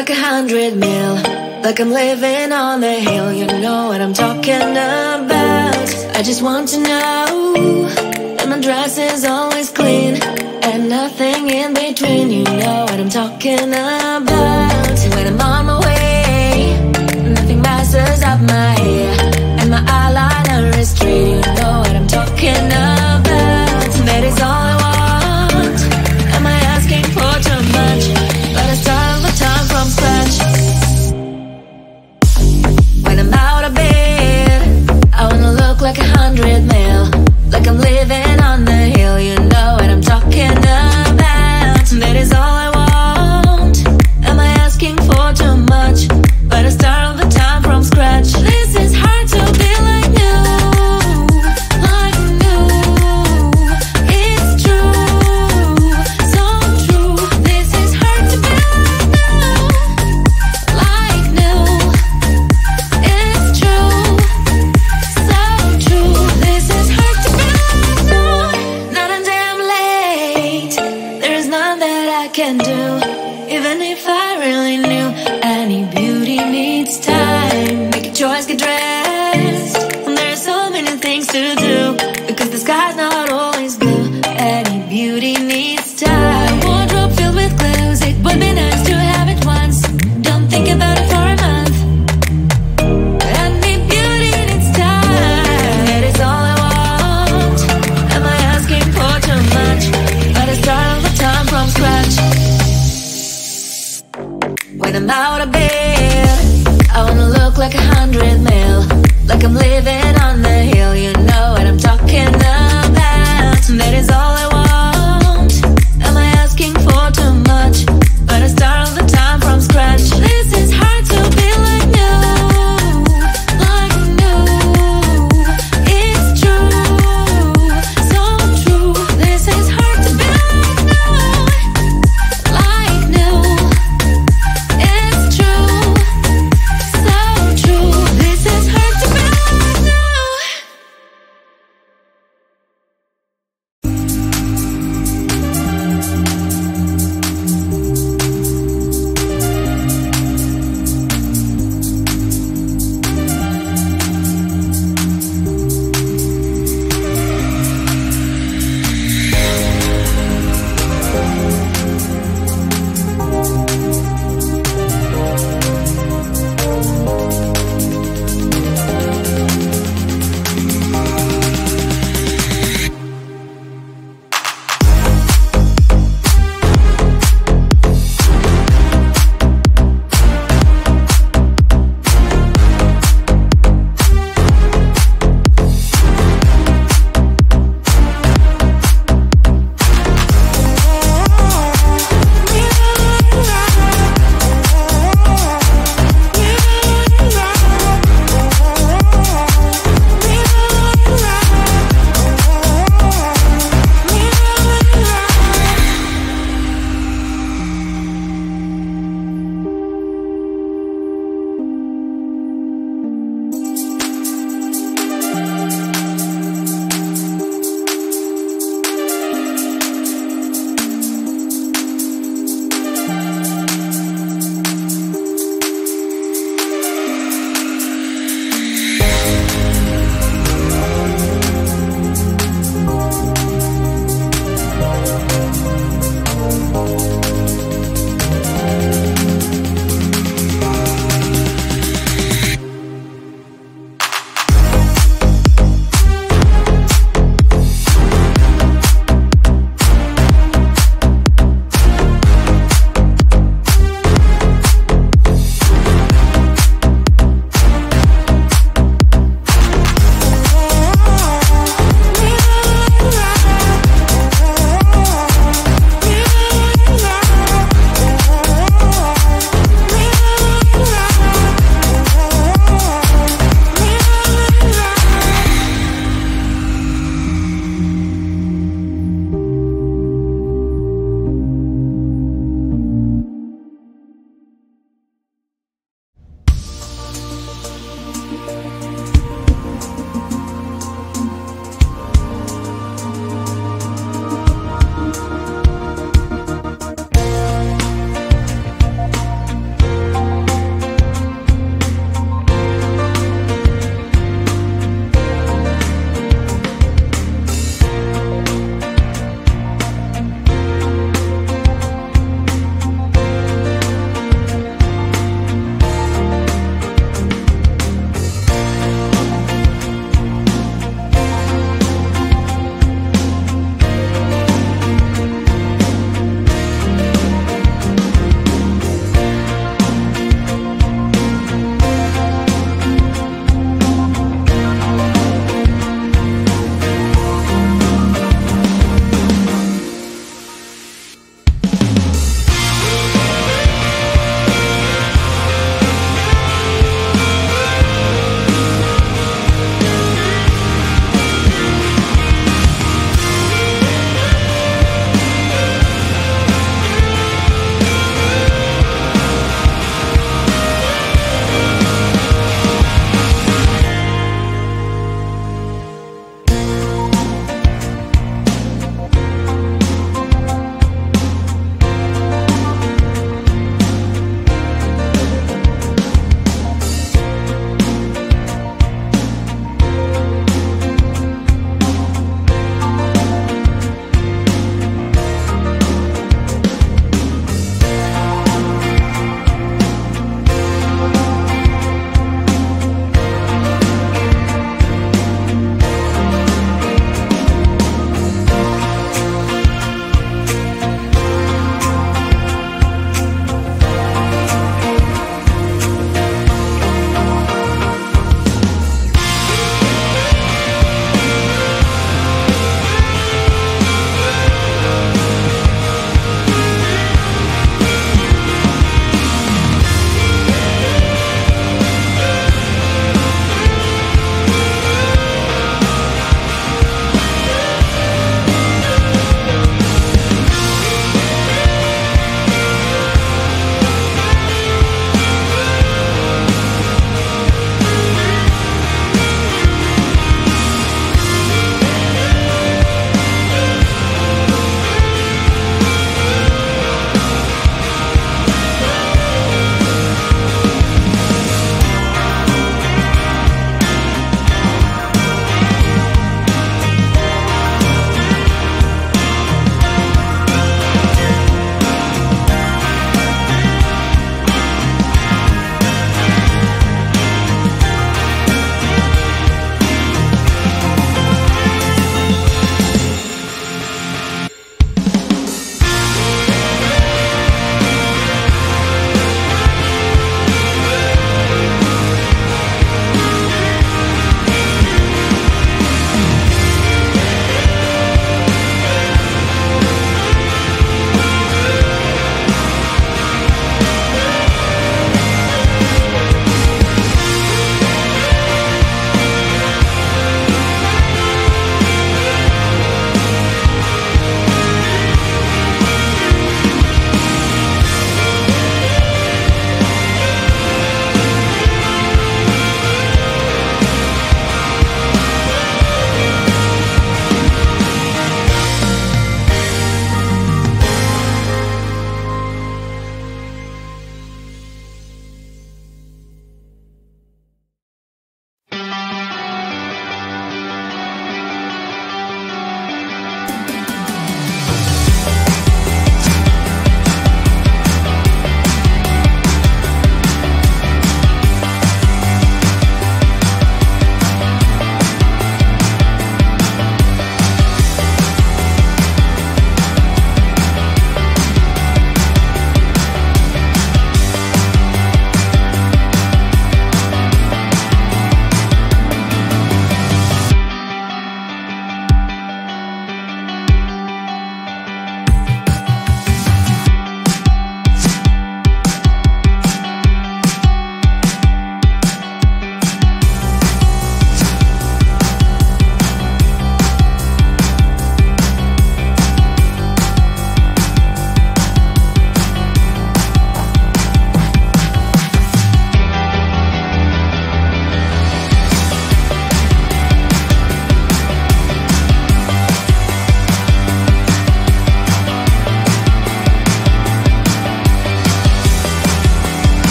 like 100 mil, like I'm living on the hill. You know what I'm talking about. I just want to know that my dress is always clean and nothing in between. You know what I'm talking about. When I'm on my way, nothing messes up my hair, and my eyeliner is straight. You know what I'm talking about. That is all I want. Am I asking for too much? But I start all the time from scratch. When I'm out of bed, I wanna look like 100 mil, like I'm living on the hill. You know what I'm talking about. That is all I want. Am I asking for too much? But I start all the time from scratch. This is hard to be like new, like new. It's true, so true. This is hard to be like new, it's true, so true. This is hard to be like new. Not until I'm late, there is none that I can do. Even if I really knew, any beauty needs time. Make a choice, get dressed, and there are so many things to do, because the sky's not always blue. Any beauty needs time. A wardrobe filled with clothes, it would be nice to have it once. Don't think about it for a month. Any beauty needs time. That is all I want. Am I asking for too much? But I start all the time from scratch. When I'm out of bed, I wanna like 100 mil, like I'm living on the hill. You know what I'm talking about. That is all